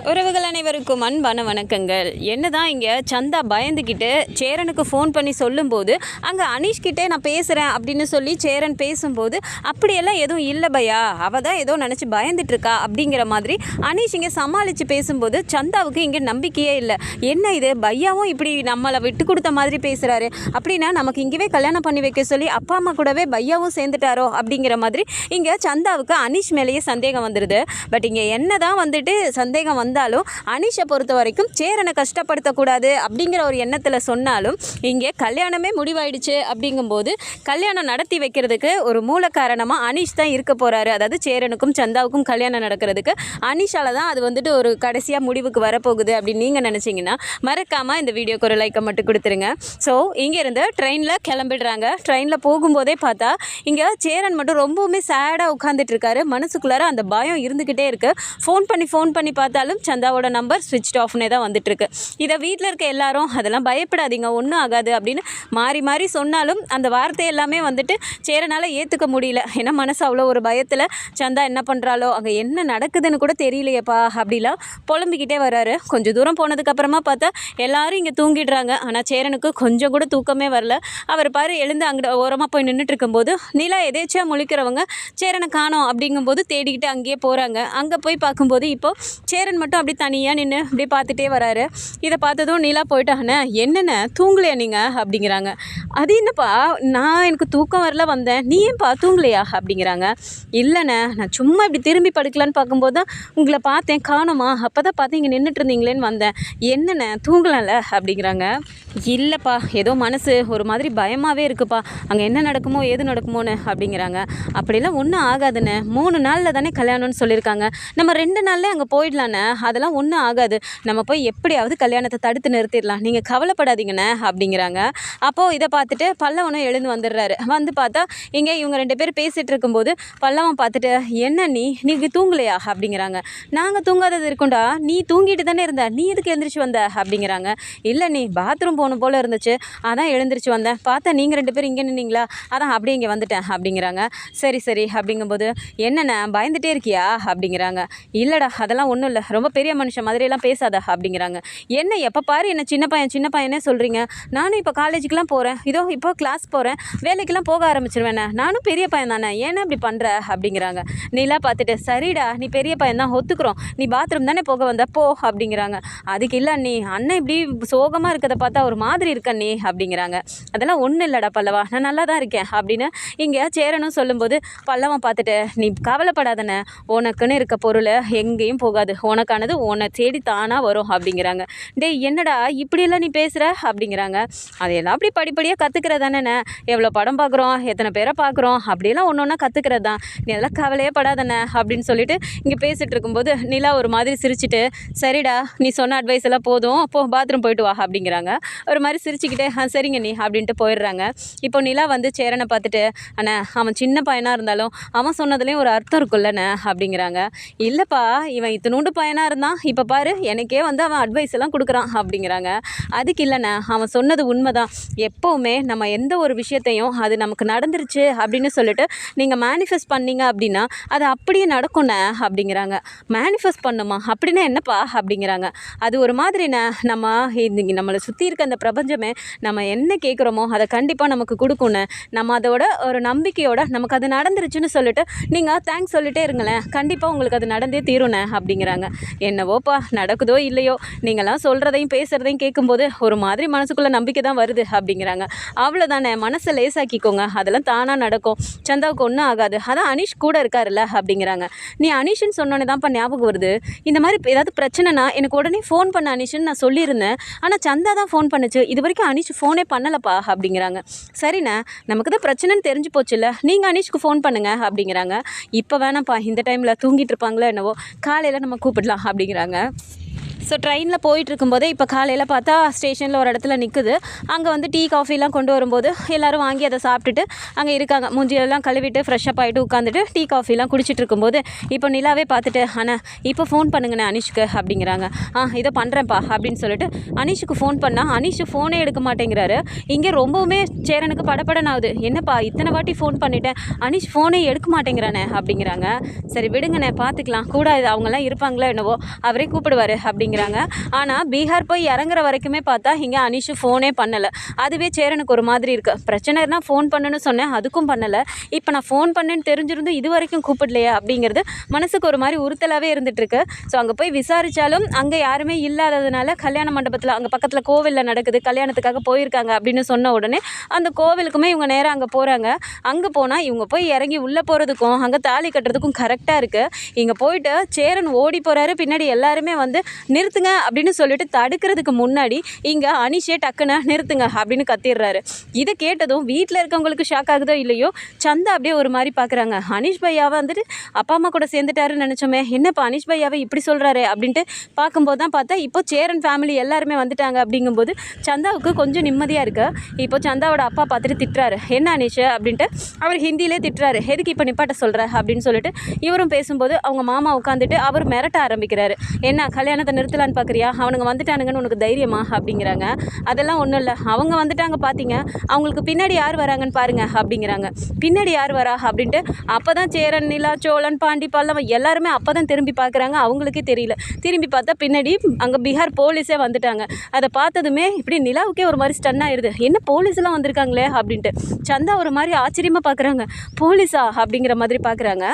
உறவுகள் அனைவருக்கும் அன்பான வணக்கங்கள். என்னதான் இங்கே சந்தா பயந்துக்கிட்டு சேரனுக்கு ஃபோன் பண்ணி சொல்லும்போது அங்கே அனீஷ்கிட்டே நான் பேசுகிறேன் அப்படின்னு சொல்லி சேரன் பேசும்போது அப்படியெல்லாம் எதுவும் இல்லை பையா, அவள் தான் ஏதோ நினச்சி பயந்துட்டுருக்கா அப்படிங்கிற மாதிரி அனீஷ் இங்கே சமாளித்து பேசும்போது சந்தாவுக்கு இங்கே நம்பிக்கையே இல்லை. என்ன இது, பையாவும் இப்படி நம்மளை விட்டு கொடுத்த மாதிரி பேசுகிறாரு, அப்படின்னா நமக்கு இங்கேவே கல்யாணம் பண்ணி வைக்க சொல்லி அப்பா அம்மா கூடவே பையாவும் சேர்ந்துட்டாரோ அப்படிங்கிற மாதிரி இங்கே சந்தாவுக்கு அனீஷ் மேலேயே சந்தேகம் வந்துடுது. பட் இங்கே என்ன தான் வந்துட்டு சந்தேகம் வந்தாலும் அனீஷை பொறுத்த வரைக்கும் சேரனை கஷ்டப்படுத்தக்கூடாது அப்படிங்கிற ஒரு எண்ணத்தில் சொன்னாலும் இங்கே கல்யாணமே முடிவாயிடுச்சு அப்படிங்கும்போது கல்யாணம் நடத்தி வைக்கிறதுக்கு ஒரு மூல காரணமாக அனீஷ் தான் இருக்க போகிறாரு. அதாவது சேரனுக்கும் சந்தாவுக்கும் கல்யாணம் நடக்கிறதுக்கு அனீஷால தான் அது வந்துட்டு ஒரு கடைசியாக முடிவுக்கு வரப்போகுது அப்படின்னு நீங்கள் நினச்சிங்கன்னா மறக்காமல் இந்த வீடியோக்கு ஒரு லைக்கை மட்டும் கொடுத்துருங்க. ஸோ இங்கேருந்து ட்ரெயினில் கிளம்பிடுறாங்க. ட்ரெயினில் போகும்போதே பார்த்தா இங்கே சேரன் மட்டும் ரொம்பவுமே சேடாக உட்காந்துட்ருக்காரு. மனசுக்குள்ளார அந்த பயம் இருந்துக்கிட்டே இருக்குது. ஃபோன் பண்ணி பார்த்தாலும் சந்தாவோட நம்பர் ஸ்விட்ச் ஆஃப்னே தான் வந்துட்டுருக்கு. இதை வீட்டில் இருக்க எல்லாரும் அதெல்லாம் பயப்படாதீங்க, ஒன்றும் ஆகாது அப்படின்னு மாறி மாறி சொன்னாலும் அந்த வார்த்தை எல்லாமே வந்துட்டு சேரனால் ஏற்றுக்க முடியல. ஏன்னா மனசு அவ்வளோ ஒரு பயத்தில் சந்தா என்ன பண்ணுறாலோ, அங்கே என்ன நடக்குதுன்னு கூட தெரியலையேப்பா அப்படிலாம் புலம்பிக்கிட்டே வர்றாரு. கொஞ்சம் தூரம் போனதுக்கப்புறமா பார்த்தா எல்லாரும் இங்கே தூங்கிடுறாங்க. ஆனால் சேரனுக்கு கொஞ்சம் கூட தூக்கமே வரல. அவர் பாரு எழுந்து அங்கே ஓரமாக போய் நின்றுட்டு இருக்கும்போது நிலா எதேச்சியாக முழிக்கிறவங்க சேரனை காணோம் அப்படிங்கும்போது தேடிக்கிட்டு அங்கேயே போகிறாங்க. அங்கே போய் பார்க்கும்போது இப்போது சேரன் மட்டும் அப்படி தனியாக நின்று அப்படி பார்த்துட்டே வராரு. இதை பார்த்ததும் நீலா போயிட்டாங்கண்ணே, என்னென்ன தூங்கலையா நீங்கள் அப்படிங்கிறாங்க. அது என்னப்பா, நான் எனக்கு தூக்கம் வரல வந்தேன், நீ ஏன்ப்பா தூங்கலையா அப்படிங்கிறாங்க. இல்லைண்ணே, நான் சும்மா இப்படி திரும்பி படுக்கலான்னு பார்க்கும்போது தான் உங்களை பார்த்தேன், காணுமா, அப்போ தான் பார்த்து இங்கே நின்றுட்டு இருந்தீங்களேன்னு வந்தேன். என்னென்ன தூங்கலாம்ல அப்படிங்கிறாங்க. இல்லைப்பா, ஏதோ மனசு ஒரு மாதிரி பயமாகவே இருக்குப்பா, அங்கே என்ன நடக்குமோ ஏது நடக்குமோன்னு அப்படிங்கிறாங்க. அப்படிலாம் ஒன்றும் ஆகாதுண்ணே, 3 நாளில் தானே கல்யாணம்னு சொல்லியிருக்காங்க, நம்ம 2 நாள்லேயே அங்கே போயிடலாண்ணே, அதெல்லாம் ஒன்றும் ஆகாது, நம்ம போய் எப்படியாவது கல்யாணத்தை தடுத்து நிறுத்திடலாம், நீங்கள் கவலைப்படாதீங்கண்ணே அப்படிங்கிறாங்க. அப்போது இதை பார்த்துட்டு பல்லவனும் எழுந்து வந்துடுறாரு. வந்து பார்த்தா இங்கே இவங்க 2 பேர் பேசிகிட்டு இருக்கும்போது பல்லவன் பார்த்துட்டு, என்ன நீங்கள் தூங்கலையா அப்படிங்கிறாங்க. நாங்கள் தூங்காதது இருக்குண்டா, நீ தூங்கிட்டு தானே இருந்த, நீ எதுக்கு எழுந்திரிச்சு வந்த அப்படிங்கிறாங்க. இல்லை பாத்ரூம் போகணும் போல் இருந்துச்சு, அதான் எழுந்திரிச்சு வந்தேன், பார்த்தா நீங்கள் 2 பேரும் இங்கே நின்னீங்களா, அதான் அப்படியே இங்கே வந்துட்டேன் அப்படிங்கிறாங்க. சரி சரி அப்படிங்கும்போது என்னண்ணே பயந்துட்டே இருக்கியா அப்படிங்கிறாங்க. இல்லைடா அதெல்லாம் ஒன்றும் இல்லை, ரொம்ப பெரிய மனுஷன் மாதிரியெல்லாம் பேசாத அப்படிங்கிறாங்க. என்ன எப்போ பாரு என்ன சின்ன பையனே சொல்கிறீங்க, நானும் இப்போ காலேஜுக்கெலாம் போகிறேன், இதோ இப்போ கிளாஸ் போகிறேன், வேலைக்கெல்லாம் போக ஆரம்பிச்சிருவேண்ணே, நானும் பெரிய பையன் தானே, ஏன்னா இப்படி பண்ணுற அப்படிங்கிறாங்க. நீலாம் பார்த்துட்டு, சரிடா நீ பெரிய பையன் தான் ஒத்துக்கிறோம், நீ பாத்ரூம் தானே போக வந்த போ அப்படிங்கிறாங்க. அதுக்கு இல்லை அண்ணன் இப்படி சோகமாக இருக்கிறத பார்த்தா ஒரு மாதிரி இருக்க அப்படிங்கிறாங்க. அதெல்லாம் ஒன்றும் இல்லைடா பல்லவா, நான் நல்லா தான் இருக்கேன் அப்படின்னு இங்கே சேரனும் சொல்லும்போது பல்லவன் பார்த்துட்டு, நீ கவலைப்படாதண்ணே, உனக்குன்னு இருக்க பொருள் எங்கேயும் போகாது, உனக்கானது உன்னை தேடி தானாக வரும் அப்படிங்கிறாங்க. டேய் என்னடா இப்படியெல்லாம் நீ பேசுகிற அப்படிங்கிறாங்க. அதையெல்லாம் அப்படி படிப்படியாக கற்றுக்கிறதானே, எவ்வளோ படம் பார்க்குறோம், எத்தனை பேரை பார்க்குறோம், அப்படியெல்லாம் ஒன்று ஒன்றா கற்றுக்கிறது தான், நீ எல்லாம் கவலையே படாதண்ணே அப்படின்னு சொல்லிட்டு இங்கே பேசிகிட்டு இருக்கும்போது நிலா ஒரு மாதிரி சிரிச்சுட்டு, சரிடா நீ சொன்ன அட்வைஸ் எல்லாம் போதும், அப்போது பாத்ரூம் போயிட்டு வா அப்படிங்கிறாங்க. ஒரு மாதிரி சிரிச்சுக்கிட்டே சரிங்க அப்படின்ட்டு போயிடுறாங்க. இப்போ நிலா வந்து சேரனை பார்த்துட்டு, அண்ணா அவன் சின்ன பையனாக இருந்தாலும் அவன் சொன்னதுலேயும் ஒரு அர்த்தம் இருக்குல்லண்ணே அப்படிங்கிறாங்க. இல்லைப்பா இவன் இத்தினூண்டு பையனாக இருந்தான், இப்போ பாரு எனக்கே வந்து அவன் அட்வைஸ் எல்லாம் கொடுக்குறான் அப்படிங்கிறாங்க. அதுக்கு இல்லைண்ணே, அவன் சொன்னது உண்மைதான், எப்போவுமே நம்ம எந்த ஒரு விஷயத்தையும் அது நமக்கு நடந்துருச்சு அப்படின்னு சொல்லிட்டு நீங்கள் மேனிஃபெஸ்ட் பண்ணீங்க அப்படின்னா அது அப்படியே நடக்கும்ண்ணே அப்படிங்கிறாங்க. மேனிஃபெஸ்ட் பண்ணுமா அப்படின்னா என்னப்பா அப்படிங்கிறாங்க. அது ஒரு மாதிரிண்ணே, நம்மளை சுற்றி இருக்க அந்த பிரபஞ்சமே நம்ம என்ன கேட்குறோமோ அதை கண்டிப்பாக நமக்கு கொடுக்கும்னு, நம்ம அதோட ஒரு நம்பிக்கையோட நமக்கு அது நடந்துருச்சுன்னு சொல்லிட்டு நீங்கள் தேங்க்ஸ் சொல்லிட்டே இருங்களேன், கண்டிப்பாக உங்களுக்கு அது நடந்தே தீருண்ணே அப்படிங்கிறாங்க. என்னவோப்பா நடக்குதோ இல்லையோ, நீங்களாம் சொல்கிறதையும் பேசுகிறதையும் கேட்கும்போது ஒரு மாதிரி மனசுக்குள்ளே நம்பிக்கை தான் வருது அப்படிங்கிறாங்க. அவ்வளோதானே, மனசை லேசாக்கிக்கோங்க, அதெல்லாம் தானாக நடக்கும், சந்தாவுக்கு ஒன்றும் ஆகாது, அதான் அனீஷ் கூட இருக்காருல்ல அப்படிங்கிறாங்க. நீ அனீஷ்ன்னு சொன்னோன்னே தான்ப்பா ஞாபகம் வருது, இந்த மாதிரி ஏதாவது பிரச்சனைனா எனக்கு உடனே ஃபோன் பண்ண அனீஷ்ன்னு நான் சொல்லியிருந்தேன், ஆனால் சந்தா தான் ஃபோன் பண்ணுச்சு, இது வரைக்கும் அனீஷ் ஃபோனே பண்ணலப்பா அப்படிங்கிறாங்க. சரிண்ணே நமக்கு தான் பிரச்சனைன்னு தெரிஞ்சு போச்சுல்ல, நீங்கள் அனீஷ்க்கு ஃபோன் பண்ணுங்க அப்படிங்கிறாங்க. இப்போ வேணாம்ப்பா, இந்த டைமில் தூங்கிட்டு இருப்பாங்களோ என்னவோ, காலையில் நம்ம கூப்பிடலாம் அப்படிங்கிறாங்க. ஸோ ட்ரெயினில் போயிட்டு இருக்கும்போதே இப்போ காலையில் பார்த்தா ஸ்டேஷனில் ஒரு இடத்துல நிற்குது. அங்கே வந்து டீ காஃபிலாம் கொண்டு வரும்போது எல்லோரும் வாங்கி அதை சாப்பிட்டுட்டு அங்கே இருக்காங்க. மூஞ்சியெல்லாம் கழுவிட்டு ஃப்ரெஷ்ஷப் ஆகிட்டு உட்காந்துட்டு டீ காஃபிலாம் குடிச்சிட்டு இருக்கும்போது இப்போ நிலாவே பார்த்துட்டு, அண்ணா இப்போ ஃபோன் பண்ணுங்கண்ணே அனிஷ்க்கு அப்படிங்கிறாங்க. இதை பண்ணுறேன்ப்பா அப்படின்னு சொல்லிட்டு அனிஷுக்கு ஃபோன் பண்ணால் அனிஷ் ஃபோனே எடுக்க மாட்டேங்கிறாரு. இங்கே ரொம்பவுமே சேரனுக்கு படப்படன்னு ஆகுது. என்னப்பா இத்தனை வாட்டி ஃபோன் பண்ணிட்டேன், அனிஷ் ஃபோனே எடுக்க மாட்டேங்கிறானே அப்படிங்கிறாங்க. சரி விடுங்கண்ணே பார்த்துக்கலாம், கூட அவங்கெல்லாம் இருப்பாங்களோ என்னவோ, அவரே கூப்பிடுவார் அப்படிங்கிறாங்க. ஆனால் பீகார் போய் இறங்குற வரைக்குமே பார்த்தா இங்கே அனிஷு ஃபோனே பண்ணலை. அதுவே சேரனுக்கு ஒரு மாதிரி இருக்குது. பிரச்சனைனா ஃபோன் பண்ணுன்னு சொன்னேன், அதுக்கும் பண்ணலை. இப்போ நான் ஃபோன் பண்ணேன்னு தெரிஞ்சிருந்து இது வரைக்கும் கூப்பிடலையே அப்படிங்கிறது மனசுக்கு ஒரு மாதிரி உறுத்தலாகவே இருந்துகிட்ருக்கு. ஸோ அங்கே போய் விசாரித்தாலும் அங்கே யாருமே இல்லாததுனால கல்யாண மண்டபத்தில் அங்கே பக்கத்தில் கோவிலில் நடக்குது, கல்யாணத்துக்காக போயிருக்காங்க அப்படின்னு சொன்ன உடனே அந்த கோவிலுக்குமே இவங்க நேராக அங்கே போகிறாங்க. அங்கே போனால் இவங்க போய் இறங்கி உள்ளே போகிறதுக்கும் அங்கே தாலி கட்டுறதுக்கும் கரெக்டாக இருக்குது. இங்கே போயிட்டு சேரன் ஓடி போகிறாரு. பின்னாடி எல்லாருமே வந்து நிறுத்துங்க அப்படின்னு சொல்லிட்டு தடுக்கிறதுக்கு முன்னாடி இங்கே அனிஷே டக்குன்னு நிறுத்துங்க அப்படின்னு கத்திடுறாரு. இதை கேட்டதும் வீட்டில் இருக்கவங்களுக்கு ஷாக் ஆகுதோ இல்லையோ, சந்தா அப்படியே ஒரு மாதிரி பார்க்குறாங்க. அனிஷ் பையாவை வந்துட்டு அப்பா அம்மா கூட சேர்ந்துட்டாருன்னு நினச்சோமே, என்னப்பா அனிஷ் பையாவை இப்படி சொல்கிறாரு அப்படின்ட்டு பார்க்கும்போது தான் பார்த்தா இப்போ சேரன் ஃபேமிலி எல்லாருமே வந்துட்டாங்க. அப்படிங்கும்போது சந்தாவுக்கு கொஞ்சம் நிம்மதியாக இருக்குது. இப்போ சந்தாவோட அப்பா பார்த்துட்டு திட்டுறாரு, என்ன அனிஷ் அப்படின்ட்டு அவர் ஹிந்தியிலே திட்டுறாரு. எதுக்கு இப்போ நிப்பாட்ட சொல்கிற அப்படின்னு சொல்லிட்டு இவரும் பேசும்போது அவங்க மாமா உட்காந்துட்டு அவர் மிரட்ட ஆரம்பிக்கிறாரு. என்ன கல்யாணத்தை நிறுத்தலான்னு பார்க்குறியா, அவனுங்க வந்துட்டானுங்கன்னு உனக்கு தைரியமா அப்படிங்கிறாங்க. அதெல்லாம் ஒன்றும் இல்லை, அவங்க வந்துட்டாங்க பார்த்தீங்க, அவங்களுக்கு பின்னாடி யார் வராங்கன்னு பாருங்க அப்படிங்கிறாங்க. பின்னாடி யார் வரா அப்படின்ட்டு அப்போ தான் சேரன், நிலா, சோழன், பாண்டி, பல்லவ எல்லாருமே அப்போ தான் திரும்பி பார்க்குறாங்க. அவங்களுக்கே தெரியல. திரும்பி பார்த்தா பின்னாடி அங்கே பீகார் போலீஸே வந்துட்டாங்க. அதை பார்த்ததுமே இப்படி நிலாவுக்கே ஒரு மாதிரி ஸ்டன் ஆயிடுது. என்ன போலீஸ்லாம் வந்திருக்காங்களே அப்படின்ட்டு சந்தா ஒரு மாதிரி ஆச்சரியமாக பார்க்குறாங்க. போலீஸா அப்படிங்கிற மாதிரி பார்க்குறாங்க.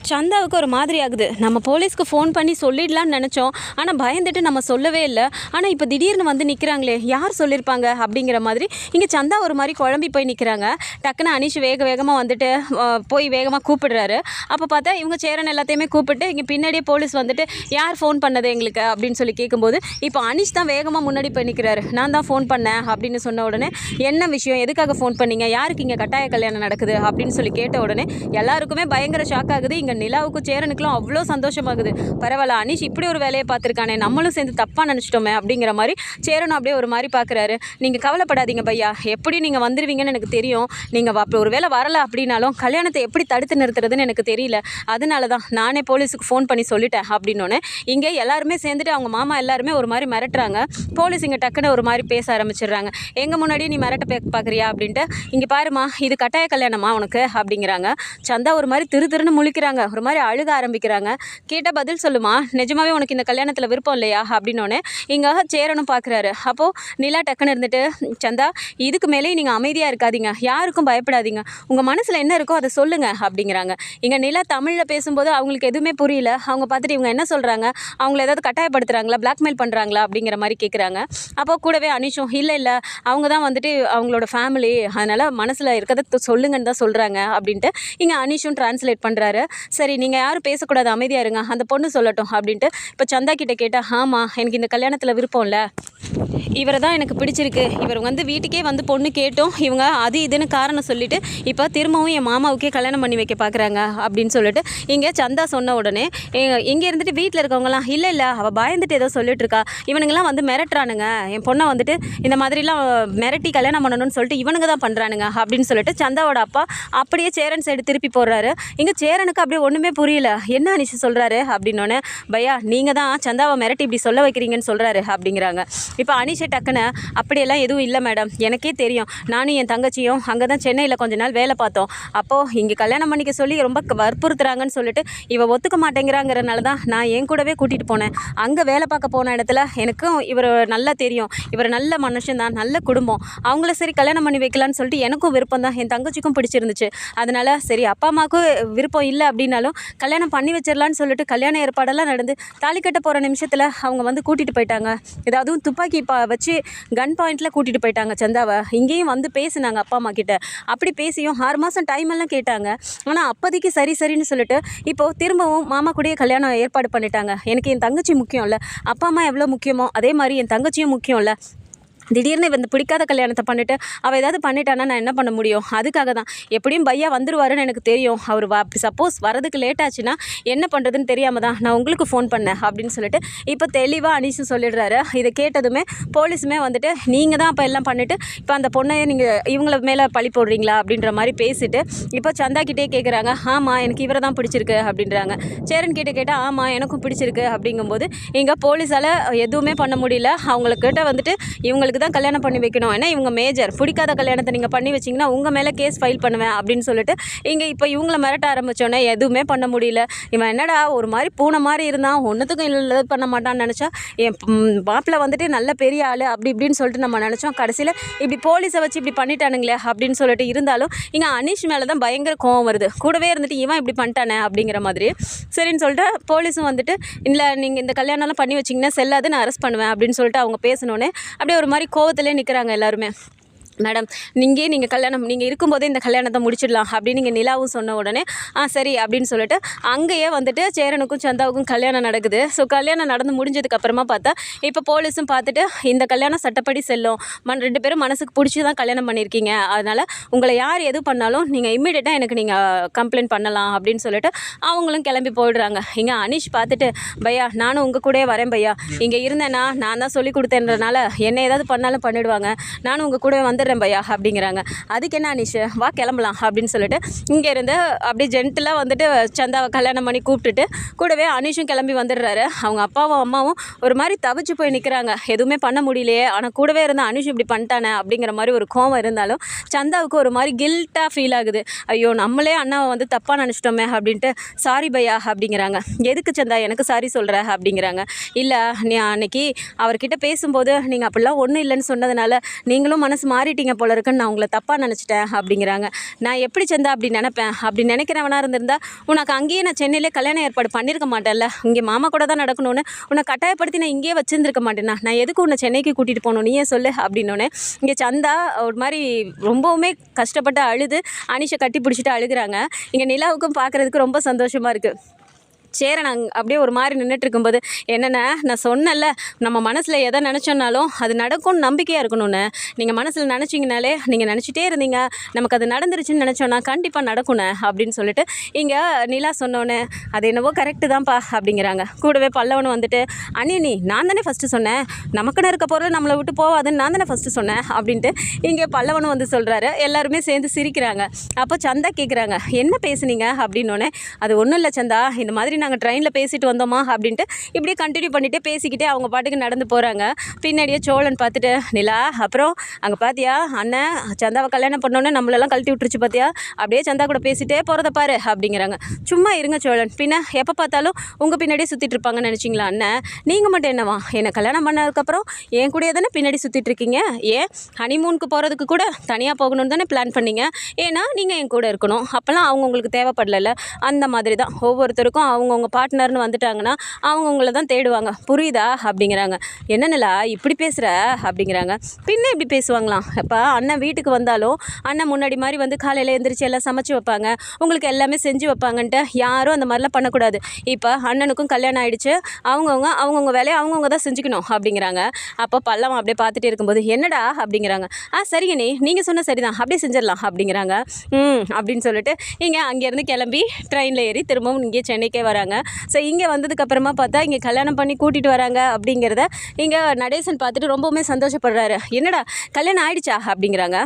சந்தாவுக்கு ஒரு மாதிரி ஆகுது. நம்ம போலீஸ்க்கு ஃபோன் பண்ணி சொல்லிடலான்னு நினச்சோம், ஆனால் பயந்துட்டு நம்ம சொல்லவே இல்லை. ஆனால் இப்போ திடீர்னு வந்து நிற்கிறாங்களே, யார் சொல்லியிருப்பாங்க அப்படிங்கிற மாதிரி இங்கே சந்தா ஒரு மாதிரி குழம்பி போய் நிற்கிறாங்க. டக்குன்னு அனிஷ் வேகமாக வந்துட்டு போய் வேகமாக கூப்பிடுறாரு. அப்போ பார்த்தா இவங்க சேரன் எல்லாத்தையுமே கூப்பிட்டு இங்கே பின்னாடியே போலீஸ் வந்துட்டு யார் ஃபோன் பண்ணது எங்களுக்கு அப்படின்னு சொல்லி கேட்கும்போது இப்போ அனிஷ் தான் வேகமாக முன்னாடி போய் நிற்கிறாரு. நான் தான் ஃபோன் பண்ணேன் அப்படின்னு சொன்ன உடனே என்ன விஷயம், எதுக்காக ஃபோன் பண்ணீங்க, யாருக்கு இங்கே கட்டாய கல்யாணம் நடக்குது அப்படின்னு சொல்லி கேட்ட உடனே எல்லாருக்குமே பயங்கர ஷாக் ஆகுது. இங்கே நிலாவுக்கும் சேரனுக்குலாம் அவ்வளோ சந்தோஷமாகுது. பரவாயில்ல, அனிஷ் இப்படி ஒரு வேலையை பார்த்துருக்கானே, நம்மளும் சேர்ந்து தப்பாக நினச்சிட்டோமே அப்படிங்கிற மாதிரி சேரனும் அப்படியே ஒரு மாதிரி பார்க்குறாரு. நீங்கள் கவலைப்படாதீங்க பையா, எப்படி நீங்கள் வந்துடுவீங்கன்னு எனக்கு தெரியும். நீங்கள் அப்படி ஒரு வேளை வரலை அப்படின்னாலும் கல்யாணத்தை எப்படி தடுத்து நிறுத்துறதுன்னு எனக்கு தெரியல. அதனால தான் நானே போலீஸுக்கு ஃபோன் பண்ணி சொல்லிட்டேன் அப்படின்னோடனே இங்கே எல்லாருமே சேர்ந்துட்டு அவங்க மாமா எல்லாருமே ஒரு மாதிரி மிரட்டுறாங்க. போலீஸ் இங்கே டக்குன்னு ஒரு மாதிரி பேச ஆரம்பிச்சிடுறாங்க. எங்கள் முன்னாடியே நீ மிரட்ட பார்க்குறியா அப்படின்ட்டு, இங்கே பாருமா இது கட்டாய கல்யாணமா உனக்கு அப்படிங்கிறாங்க. சந்தா ஒரு மாதிரி திருன்னு முழிக்கிறாங்க. ஒரு மாதிரி அழுக ஆரம்பிக்கிறாங்க. கேட்டால் பதில் சொல்லுமா, நிஜமாவே உனக்கு இந்த கல்யாணத்தில் விருப்பம் இல்லையா அப்படின்னோடனே இங்கே சேரனும் பார்க்குறாரு. அப்போது நிலா டக்குன்னு இருந்துட்டு, சந்தா இதுக்கு மேலே நீங்கள் அமைதியாக இருக்காதீங்க, யாருக்கும் பயப்படாதீங்க, உங்கள் மனசில் என்ன இருக்கோ அதை சொல்லுங்கள் அப்படிங்கிறாங்க. இங்கே நிலா தமிழில் பேசும்போது அவங்களுக்கு எதுவுமே புரியல. அவங்க பார்த்துட்டு இவங்க என்ன சொல்கிறாங்க, அவங்கள ஏதாவது கட்டாயப்படுத்துகிறாங்களா, பிளாக்மெயில் பண்ணுறாங்களா அப்படிங்கிற மாதிரி கேட்குறாங்க. அப்போ கூடவே அனிஷும் இல்லை அவங்க தான் வந்துட்டு அவங்களோட ஃபேமிலி, அதனால் மனசில் இருக்கிறத சொல்லுங்கன்னு தான் சொல்கிறாங்க அப்படின்ட்டு இங்கே அனிஷும் டிரான்ஸ்லேட் பண்ணுறாரு. சரி நீங்கள் யாரும் பேசக்கூடாது, அமைதியாக இருங்க, அந்த பொண்ணு சொல்லட்டும் அப்படின்ட்டு இப்போ சந்தா கிட்டே கேட்டால், ஆமாம் எனக்கு இந்த கல்யாணத்தில் விருப்பம் இல்லை, இவரை தான் எனக்கு பிடிச்சிருக்கு, இவர் வந்து வீட்டுக்கே வந்து பொண்ணு கேட்டோம், இவங்க அது இதுன்னு காரணம் சொல்லிவிட்டு இப்போ திரும்பவும் என் மாமாவுக்கே கல்யாணம் பண்ணி வைக்க பார்க்குறாங்க அப்படின்னு சொல்லிட்டு இங்கே சந்தா சொன்ன உடனே இங்கே இருந்துட்டு வீட்டில் இருக்கவங்களாம் இல்லை அவள் பயந்துட்டு ஏதோ சொல்லிட்டு இருக்கா, இவனுங்கெல்லாம் வந்து மிரட்டுறானுங்க, என் பொண்ணை வந்துட்டு இந்த மாதிரிலாம் மிரட்டி கல்யாணம் பண்ணணும்னு சொல்லிட்டு இவனுங்க தான் பண்ணுறானுங்க அப்படின்னு சொல்லிட்டு சந்தாவோட அப்பா அப்படியே சேரன் சைடு திருப்பி போடுறாரு. இங்கே சேரனுக்கு அப்படியே ஒன்றுமே புரியல. என்ன அனிஷ் சொல்கிறாரு அப்படின்னோடனே, பையா நீங்கள் தான் சந்தாவை மிரட்டி இப்படி சொல்ல வைக்கிறீங்கன்னு சொல்கிறாரு அப்படிங்கிறாங்க. இப்போ அனிஷை டக்குன்னு அப்படியெல்லாம் எதுவும் இல்லை மேடம், எனக்கே தெரியும், நானும் என் தங்கச்சியும் அங்கே தான் சென்னையில் கொஞ்ச நாள் வேலை பார்த்தோம், அப்போது இங்கே கல்யாணம் பண்ணிக்க சொல்லி ரொம்ப வற்புறுத்துறாங்கன்னு சொல்லிட்டு இவ ஒத்துக்க மாட்டேங்கிறாங்கிறனால தான் நான் என் கூடவே கூட்டிகிட்டு போனேன். அங்கே வேலை பார்க்க போன இடத்துல எனக்கும் இவர் நல்லா தெரியும், இவர் நல்ல மனுஷன் தான், நல்ல குடும்பம், அவங்கள சரி கல்யாணம் பண்ணி வைக்கலான்னு சொல்லிட்டு எனக்கும் விருப்பம் தான், என் தங்கச்சிக்கும் பிடிச்சிருந்துச்சு, அதனால் சரி அப்பா அம்மாவுக்கும் விருப்பம் இல்லை அப்படின்னாலும் கல்யாணம் பண்ணி வச்சிடலான்னு சொல்லிட்டு கல்யாண ஏற்பாடெல்லாம் நடந்து தாலி கட்ட போகிற நிமிஷத்தில் அவங்க வந்து கூட்டிகிட்டு போயிட்டாங்க. ஏதாவது துப்பாக்கி வச்சு கன் பாயிண்டில் கூட்டிகிட்டு போயிட்டாங்க சந்தாவை. இங்கேயும் வந்து பேசினாங்க அப்பா அம்மா கிட்ட. அப்படி பேசியும் 6 மாதம் டைம் எல்லாம் கேட்டாங்க. ஆனால் அப்போதைக்கு சரின்னு சொல்லிட்டு இப்போது திரும்பவும் மாமா கூடயே கல்யாணம் ஏற்பாடு பண்ணிட்டாங்க. எனக்கு என் தங்கச்சி முக்கியம் இல்லை, அப்பா அம்மா எவ்வளோ முக்கியமோ அதே மாதிரி என் தங்கச்சியும் முக்கியம் இல்லை, திடீர்னு இந்த பிடிக்காத கல்யாணத்தை பண்ணிவிட்டு அவள் ஏதாவது பண்ணிட்டானா நான் என்ன பண்ண முடியும்? அதுக்காக தான் எப்படியும் பையா வந்துடுவாருன்னு எனக்கு தெரியும். அவர் சப்போஸ் வரதுக்கு லேட் ஆச்சுன்னா என்ன பண்ணுறதுன்னு தெரியாமல் தான் நான் உங்களுக்கு ஃபோன் பண்ணேன் அப்படின்னு சொல்லிட்டு இப்போ தெளிவாக அனீஷும் சொல்லிடுறாரு. இதை கேட்டதுமே போலீஸுமே வந்துட்டு நீங்கள் தான் அப்போ எல்லாம் பண்ணிவிட்டு இப்போ அந்த பொண்ணையை நீங்கள் இவங்கள மேலே பழி போடுறீங்களா அப்படின்ற மாதிரி பேசிட்டு இப்போ சந்தா கிட்டே கேட்குறாங்க. ஆமாம் எனக்கு இவரை தான் பிடிச்சிருக்கு அப்படின்றாங்க. சேரன் கிட்டே கேட்டால் ஆமாம் எனக்கும் பிடிச்சிருக்கு அப்படிங்கும்போது இங்கே போலீஸால் எதுவுமே பண்ண முடியல. அவங்கக்கிட்ட வந்துட்டு இவங்களுக்கு தான் கல்யாணம் பண்ணி வைக்கணும், ஏன்னா இவங்க மேஜர், பிடிக்காத கல்யாணத்தை நீங்கள் பண்ணி வச்சிங்கன்னா உங்கள் மேலே கேஸ் ஃபைல் பண்ணுவேன் அப்படின்னு சொல்லிட்டு இங்கே இப்போ இவங்கள மிரட்ட ஆரம்பித்தோன்னே எதுவுமே பண்ண முடியல. இவன் என்னடா ஒரு மாதிரி பூனை மாதிரி இருந்தான், ஒன்றுத்துக்கும் இல்லை பண்ண மாட்டான்னு நினச்சா என் மாப்பிள்ளை வந்துட்டு நல்ல பெரிய ஆள் அப்படி இப்படின்னு சொல்லிட்டு நம்ம நினச்சோம். கடைசியில் இப்படி போலீஸை வச்சு இப்படி பண்ணிட்டானுங்களே அப்படின்னு சொல்லிட்டு இருந்தாலும் இங்கே அனீஷ் மேலே தான் பயங்கர கோவம் வருது. கூடவே இருந்துட்டு இவன் இப்படி பண்ணிட்டானே அப்படிங்கிற மாதிரி. சரின்னு சொல்லிட்டு போலீஸும் வந்துட்டு இல்லை நீங்கள் இந்த கல்யாணம்லாம் பண்ணி வச்சிங்கன்னா செல்லாது, நான் அரெஸ்ட் பண்ணுவேன் அப்படின்னு சொல்லிட்டு அவங்க பேசினோன்னே அப்படியே ஒரு மாதிரி கோவத்திலே நிற்கிறாங்க எல்லாருமே. மேடம் நீங்கள் கல்யாணம் நீங்கள் இருக்கும்போதே இந்த கல்யாணத்தை முடிச்சிடலாம் அப்படின்னு நீங்கள் நிலாவும் சொன்ன உடனே சரி அப்படின்னு சொல்லிட்டு அங்கேயே வந்துட்டு சேரனுக்கும் சந்தாவுக்கும் கல்யாணம் நடக்குது. ஸோ கல்யாணம் நடந்து முடிஞ்சதுக்கப்புறமா பார்த்தா இப்போ போலீஸும் பார்த்துட்டு இந்த கல்யாணம் சட்டப்படி செல்லும், 2 பேரும் மனசுக்கு பிடிச்சி தான் கல்யாணம் பண்ணியிருக்கீங்க, அதனால் உங்களை யார் எது பண்ணாலும் நீங்கள் இம்மிடியட்டாக எனக்கு நீங்கள் கம்ப்ளைண்ட் பண்ணலாம் அப்படின்னு சொல்லிட்டு அவங்களும் கிளம்பி போயிடுறாங்க. இங்கே அனீஷ் பார்த்துட்டு பையா நானும் உங்கள் கூடயே வரேன் பையா, இங்கே இருந்தேன்னா நான் தான் சொல்லி கொடுத்தேன்றனால என்ன ஏதாவது பண்ணாலும் பண்ணிவிடுவாங்க, நானும் உங்கள் கூட வந்துடுறேன் பையா அப்படிங்கிறாங்க. அதுக்கு என்ன அனீஷ் வா கிளம்பலாம் அப்படின்னு சொல்லிட்டு இங்கேருந்து அப்படியே ஜென்டிலாக வந்துட்டு சந்தாவை கல்யாணம் பண்ணி கூப்பிட்டுட்டு கூடவே அனீஷும் கிளம்பி வந்துடுறாரு. அவங்க அப்பாவும் அம்மாவும் ஒரு மாதிரி தவிச்சு போய் நிற்கிறாங்க, எதுவுமே பண்ண முடியலையே, ஆனால் கூடவே இருந்த அனீஷ் இப்படி பண்ணிட்டானே அப்படிங்கிற மாதிரி ஒரு கோவம் இருந்தாலும் சந்தாவுக்கு ஒரு மாதிரி கில்ட்டாக ஃபீல் ஆகுது. ஐயோ நம்மளே அண்ணாவை வந்து தப்பாக நினச்சிட்டோமே அப்படின்ட்டு சாரி பையா அப்படிங்கிறாங்க. எதுக்கு சந்தா எனக்கு சாரி சொல்கிற அப்படிங்கிறாங்க. இல்லை நீ அன்னைக்கு அவர்கிட்ட பேசும்போது நீங்கள் அப்படிலாம் ஒன்றும் இல்லைன்னு சொன்னதுனால நீங்களும் மனசு மாறிட்டீங்க போல இருக்குன்னு நான் உங்களை தப்பாக நினச்சிட்டேன் அப்படிங்கிறாங்க. நான் எப்படி சந்தா அப்படி நினைப்பேன்? அப்படி நினைக்கிறவனாக இருந்திருந்தா உனக்கு அங்கேயே நான் சென்னையிலே கல்யாணம் ஏற்பாடு பண்ணியிருக்க மாட்டேன்ல, இங்கே மாமா கூட தான் நடக்கணும்னு உன்னை கட்டாயப்படுத்தி நான் இங்கேயே வச்சுருந்துருக்க மாட்டேன்னா, நான் எதுக்கு உன்னை சென்னைக்கு கூட்டிகிட்டு போகணும் நீயே சொல்லு அப்படின்னோடனே இங்கே சந்தா ஒரு மாதிரி ரொம்பவுமே கஷ்டப்பட்டு அழுது அனீஷை கட்டி பிடிச்சிட்டு அழுகிறாங்க. இங்கே நிலாவுக்கும் பார்க்குறதுக்கு ரொம்ப சந்தோஷமாக இருக்குது. சேரன் அப்படியே ஒரு மாதிரி நின்றுட்டு இருக்கும்போது என்னென்ன நான் சொன்னல, நம்ம மனசில் எதை நினச்சோன்னாலும் அது நடக்கும்னு நம்பிக்கையாக இருக்கணும்னு, நீங்கள் மனசில் நினச்சிங்கனாலே நீங்கள் நினச்சிட்டே இருந்தீங்க நமக்கு அது நடந்துருச்சுன்னு நினச்சோன்னா கண்டிப்பாக நடக்கும்ண்ணே அப்படின்னு சொல்லிட்டு இங்கே நிலா சொன்னோன்னே அது என்னவோ கரெக்டு தான்ப்பா அப்படிங்கிறாங்க. கூடவே பல்லவனும் வந்துட்டு நீ நான் தானே ஃபஸ்ட்டு சொன்னேன், நமக்குன்னு இருக்க பொருள் நம்மளை விட்டு போவாதுன்னு நான் தானே ஃபஸ்ட்டு சொன்னேன் அப்படின்ட்டு இங்கே பல்லவனும் வந்து சொல்கிறாரு. எல்லாருமே சேர்ந்து சிரிக்கிறாங்க. அப்போ சந்தா கேட்குறாங்க என்ன பேசுனீங்க அப்படின்னோடனே அது ஒன்றும் இல்லை சந்தா, இந்த மாதிரி நாங்கள் ட்ரெயினில் பேசிட்டு வந்தோமா அப்படின்ட்டு இப்படியே கண்டினியூ பண்ணிவிட்டு பேசிக்கிட்டே அவங்க பாட்டுக்கு நடந்து போகிறாங்க. பின்னாடியே சோழன் பார்த்துட்டு நிலா அப்புறம் அங்கே பார்த்தியா அண்ணன் சந்தாவை கல்யாணம் பண்ணோன்னே நம்மளெல்லாம் கழட்டி விட்டுருச்சு பார்த்தியா, அப்படியே சந்தா கூட பேசிகிட்டே போகிறத பாரு அப்படிங்கிறாங்க. சும்மா இருங்க சோழன், பின்ன எப்போ பார்த்தாலும் உங்கள் பின்னாடியே சுற்றிட்டு இருப்பாங்கன்னு நினச்சிங்களா அண்ணன்? நீங்கள் மட்டும் என்னவா என்னை கல்யாணம் பண்ணதுக்கப்புறம் என் கூடயே தானே பின்னாடி சுற்றிட்டு இருக்கீங்க, ஏன் ஹனிமூனுக்கு போகிறதுக்கு கூட தனியாக போகணுன்னு தானே பிளான் பண்ணீங்க, ஏன்னா நீங்கள் என் கூட இருக்கணும், அப்போல்லாம் அவங்க உங்களுக்கு தேவைப்படல. அந்த மாதிரி தான் ஒவ்வொருத்தருக்கும் அவங்கவுங்க பார்ட்னர்னு வந்துட்டாங்கன்னா அவங்கவுங்கள தான் தேடுவாங்க, புரியுதா அப்படிங்கிறாங்க. என்னென்னலா இப்படி பேசுகிற அப்படிங்கிறாங்க. பின்ன இப்படி பேசுவாங்களாம். இப்போ அண்ணன் வீட்டுக்கு வந்தாலும் அண்ணன் முன்னாடி மாதிரி வந்து காலையில் எழுந்திரிச்சு எல்லாம் சமைச்சு வைப்பாங்க, உங்களுக்கு எல்லாமே செஞ்சு வைப்பாங்கன்ட்டு யாரும் அந்த மாதிரிலாம் பண்ணக்கூடாது. இப்போ அண்ணனுக்கும் கல்யாணம் ஆகிடுச்சு, அவங்கவுங்க வேலையை அவங்கவுங்க தான் செஞ்சுக்கணும் அப்படிங்கிறாங்க. அப்போ பல்லவன் அப்படியே பார்த்துட்டே இருக்கும்போது என்னடா அப்படிங்கிறாங்க. சரிங்க நீங்கள் சொன்ன சரிதான், அப்படியே செஞ்சிடலாம் அப்படிங்கிறாங்க. அப்படின்னு சொல்லிட்டு இங்கே அங்கேருந்து கிளம்பி ட்ரெயினில் ஏறி திரும்பவும் இங்கே சென்னைக்கே வராங்க. ஸோ இங்கே வந்ததுக்கப்புறமா பார்த்தா இங்கே கல்யாணம் பண்ணி கூட்டிகிட்டு வராங்க அப்படிங்கிறத இங்கே நடேசன் பார்த்துட்டு ரொம்பவுமே சந்தோஷப்படுறாரு. என்னடா கல்யாணம் ஆகிடுச்சா அப்படிங்கிறாங்க.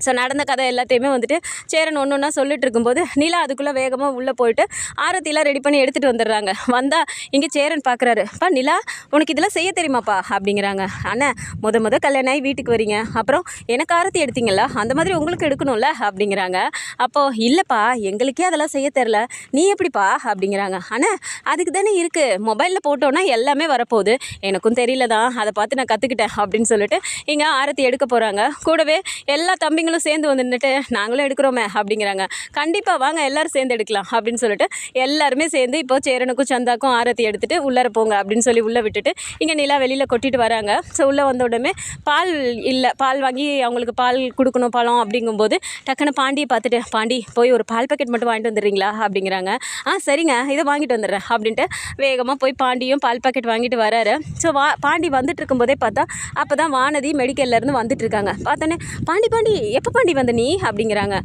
ஸோ நடந்த கதை எல்லாத்தையுமே வந்துட்டு சேரன் ஒன்று ஒன்றா சொல்லிட்டு இருக்கும்போது நிலா அதுக்குள்ளே வேகமாக உள்ளே போயிட்டு ஆரத்திலாம் ரெடி பண்ணி எடுத்துகிட்டு வந்துடுறாங்க. வந்தால் இங்கே சேரன் பார்க்குறாரு. நிலா உனக்கு இதெல்லாம் செய்ய தெரியுமாப்பா அப்படிங்கிறாங்க. அண்ணா முத கல்யாணம் ஆகி வீட்டுக்கு வரீங்க, அப்புறம் எனக்கு ஆரத்தி எடுத்தீங்களா, அந்த மாதிரி உங்களுக்கு எடுக்கணும்ல அப்படிங்கிறாங்க. அப்போது இல்லைப்பா எங்களுக்கே அதெல்லாம் செய்ய தெரில, நீ எப்படிப்பா அப்படிங்கிறாங்க. அண்ணா அதுக்கு தானே இருக்குது, மொபைலில் போட்டோன்னா எல்லாமே வரப்போகுது, எனக்கும் தெரியல தான், அதை பார்த்து நான் கற்றுக்கிட்டேன் அப்படின்னு சொல்லிட்டு இங்கே ஆரத்தி எடுக்க போகிறாங்க. கூடவே எல்லா தம்பிங்களும் நீங்களும் சேர்ந்து வந்து நின்றுட்டு நாங்களும் எடுக்கிறோமே அப்படிங்கிறாங்க. கண்டிப்பாக வாங்க எல்லோரும் சேர்ந்து எடுக்கலாம் அப்படின்னு சொல்லிட்டு எல்லாருமே சேர்ந்து இப்போ சேரனுக்கும் சந்தாக்கும் ஆரத்தி எடுத்துகிட்டு உள்ளார போங்க அப்படின்னு சொல்லி உள்ளே விட்டுட்டு இங்கே நிலா வெளியில் கொட்டிட்டு வராங்க. ஸோ உள்ளே வந்த உடனே பால் இல்லை, பால் வாங்கி அவங்களுக்கு பால் கொடுக்கணும் பழம் அப்படிங்கும்போது டக்குன்னு பாண்டியை பார்த்துட்டு, பாண்டி போய் ஒரு பால் பாக்கெட் மட்டும் வாங்கிட்டு வந்துடுறீங்களா அப்படிங்கிறாங்க. சரிங்க இதை வாங்கிட்டு வந்துடுறேன் அப்படின்ட்டு வேகமாக போய் பாண்டியும் பால் பாக்கெட் வாங்கிட்டு வராரு. ஸோ பாண்டி வந்துட்டு இருக்கும்போதே பார்த்தா அப்போ தான் வானதி மெடிக்கல்லேருந்து வந்துட்டு இருக்காங்க. பார்த்தோன்னே பாண்டி எப்போ பாண்டி வந்த நீ அப்படிங்கிறாங்க.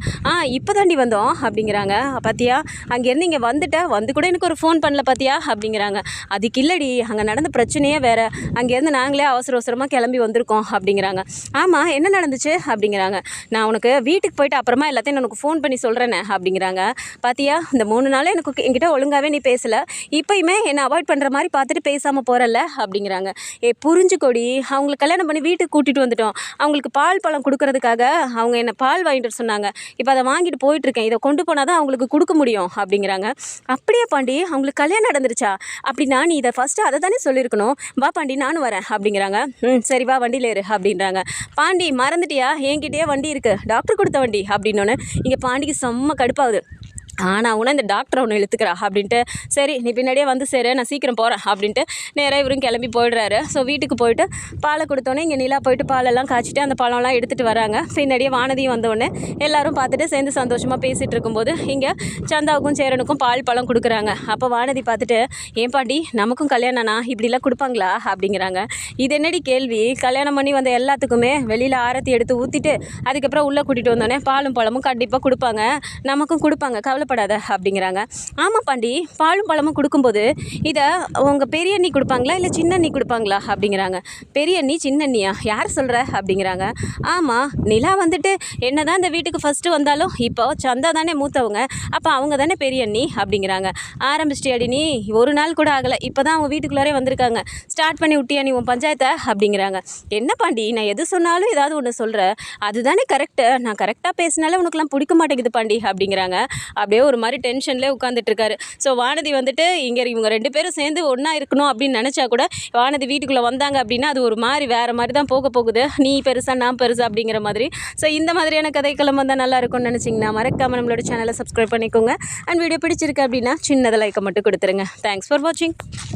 இப்போ தாண்டி வந்தோம் அப்படிங்கிறாங்க. பார்த்தியா அங்கேருந்து இங்கே வந்து கூட எனக்கு ஒரு ஃபோன் பண்ணல பார்த்தியா அப்படிங்கிறாங்க. அதுக்கு இல்லடி, அங்கே நடந்த பிரச்சனையே வேறு, அங்கேருந்து நாங்களே அவசரமாக கிளம்பி வந்திருக்கோம் அப்படிங்கிறாங்க. ஆமாம் என்ன நடந்துச்சு அப்படிங்கிறாங்க. நான் உனக்கு வீட்டுக்கு போயிட்டு அப்புறமா எல்லாத்தையும் உனக்கு ஃபோன் பண்ணி சொல்கிறேனே அப்படிங்கிறாங்க. பார்த்தியா இந்த 3 நாள் என்கிட்ட ஒழுங்காகவே நீ பேசலை, இப்போயுமே என்னை அவாய்ட் பண்ணுற மாதிரி பார்த்துட்டு பேசாமல் போகிறல்ல அப்படிங்கிறாங்க. புரிஞ்சுக்கோடி, அவங்களுக்கு கல்யாணம் பண்ணி வீட்டுக்கு கூட்டிகிட்டு வந்துட்டோம், அவங்களுக்கு பால் பழம் கொடுக்கறதுக்காக அவங்க என்னை பால் வாங்கிட்டு சொன்னாங்க, இப்போ அதை வாங்கிட்டு போயிட்டுருக்கேன், இதை கொண்டு போனால் தான் அவங்களுக்கு கொடுக்க முடியும் அப்படிங்கிறாங்க. அப்படியே பாண்டி அவங்களுக்கு கல்யாணம் நடந்துருச்சா? அப்படின்னா நீ இதை ஃபஸ்ட்டு அதை தானே சொல்லியிருக்கணும், வா பாண்டி நானும் வரேன் அப்படிங்கிறாங்க. சரி வா வண்டியில் ஏறு அப்படின்றாங்க. பாண்டி மறந்துட்டியா, என்கிட்டயே வண்டி இருக்குது, டாக்டர் கொடுத்த வண்டி அப்படின்னோன்னு இங்கே பாண்டிக்கு செம்ம கடுப்பாகுது. ஆனால் உன இந்த டாக்டர் ஒன்று இழுத்துக்கிறா அப்படின்ட்டு, சரி நீ பின்னாடியே வந்து சேரு, நான் சீக்கிரம் போகிறேன் அப்படின்ட்டு நேராக இவரும் கிளம்பி போயிடுறாரு. ஸோ வீட்டுக்கு போயிட்டு பாலை கொடுத்தோன்னே இங்கே நிலா போயிட்டு பாலெல்லாம் காய்ச்சிட்டு அந்த பழம்லாம் எடுத்துகிட்டு வராங்க. பின்னாடியே வானதியும் வந்தோடனே எல்லாரும் பார்த்துட்டு சேர்ந்து சந்தோஷமாக பேசிகிட்டு இருக்கும்போது இங்கே சந்தாவுக்கும் சேரனுக்கும் பால் பழம் கொடுக்குறாங்க. அப்போ வானதி பார்த்துட்டு, ஏன் பாண்டி நமக்கும் கல்யாணம்னா இப்படிலாம் கொடுப்பாங்களா அப்படிங்கிறாங்க. இது என்னடி கேள்வி, கல்யாணம் பண்ணி வந்த எல்லாத்துக்குமே வெளியில் ஆரத்தி எடுத்து ஊற்றிட்டு அதுக்கப்புறம் உள்ளே கூட்டிகிட்டு வந்தோடனே பாலும் பழமும் கண்டிப்பாக கொடுப்பாங்க, நமக்கும் கொடுப்பாங்க, கவலைப்படாத அப்படிங்கிறாங்க. ஆமாம் பாண்டி, பாலும் பழமும் கொடுக்கும்போது இதை உங்கள் பெரிய அண்ணி கொடுப்பாங்களா இல்லை சின்ன அண்ணி கொடுப்பாங்களா அப்படிங்கிறாங்க. பெரிய அண்ணி சின்ன அண்ணியா, யார் சொல்கிற அப்படிங்கிறாங்க. ஆமாம் நிலா வந்துட்டு என்ன தான் இந்த வீட்டுக்கு ஃபஸ்ட்டு வந்தாலும் இப்போ சந்தா தானே மூத்தவங்க, அப்போ அவங்க தானே பெரிய அண்ணி அப்படிங்கிறாங்க. ஆரம்பிச்சிட்டியாடி நீ, ஒரு நாள் கூட ஆகலை, இப்போ தான் அவங்க வீட்டுக்குள்ளாரே வந்திருக்காங்க, ஸ்டார்ட் பண்ணி விட்டியா நீ உன் பஞ்சாயத்தை அப்படிங்கிறாங்க. என்ன பாண்டி நான் எது சொன்னாலும் ஏதாவது ஒன்று சொல்கிறேன், அதுதானே கரெக்டு, நான் கரெக்டாக பேசினாலே உனக்குலாம் பிடிக்க மாட்டேங்குது பாண்டி அப்படிங்கிறாங்க. அப்படியே ஒரு மாதிரி டென்ஷன்லேயே உட்காந்துட்டு இருக்காரு. ஸோ வானதி வந்துட்டு இங்கே இவங்க 2 பேரும் சேர்ந்து ஒன்றா இருக்கணும் அப்படின்னு நினச்சா கூட வானதி வீட்டுக்குள்ளே வந்தாங்க அப்படின்னா அது ஒரு மாதிரி வேறு மாதிரி தான் போகுது, நீ பெருசா நான் பெருசா அப்படிங்கிற மாதிரி. ஸோ இந்த மாதிரியான கதைக்களம் வந்தால் நல்லா இருக்கும்னு நினச்சிங்கன்னா மறக்காமல் நம்மளோட சேனலை சப்ஸ்கிரைப் பண்ணிக்கோங்க. அண்ட் வீடியோ பிடிச்சிருக்கு அப்படின்னா சின்னதை லைக்கை மட்டும் கொடுத்துருங்க. தேங்க்ஸ் ஃபார் வாட்சிங்.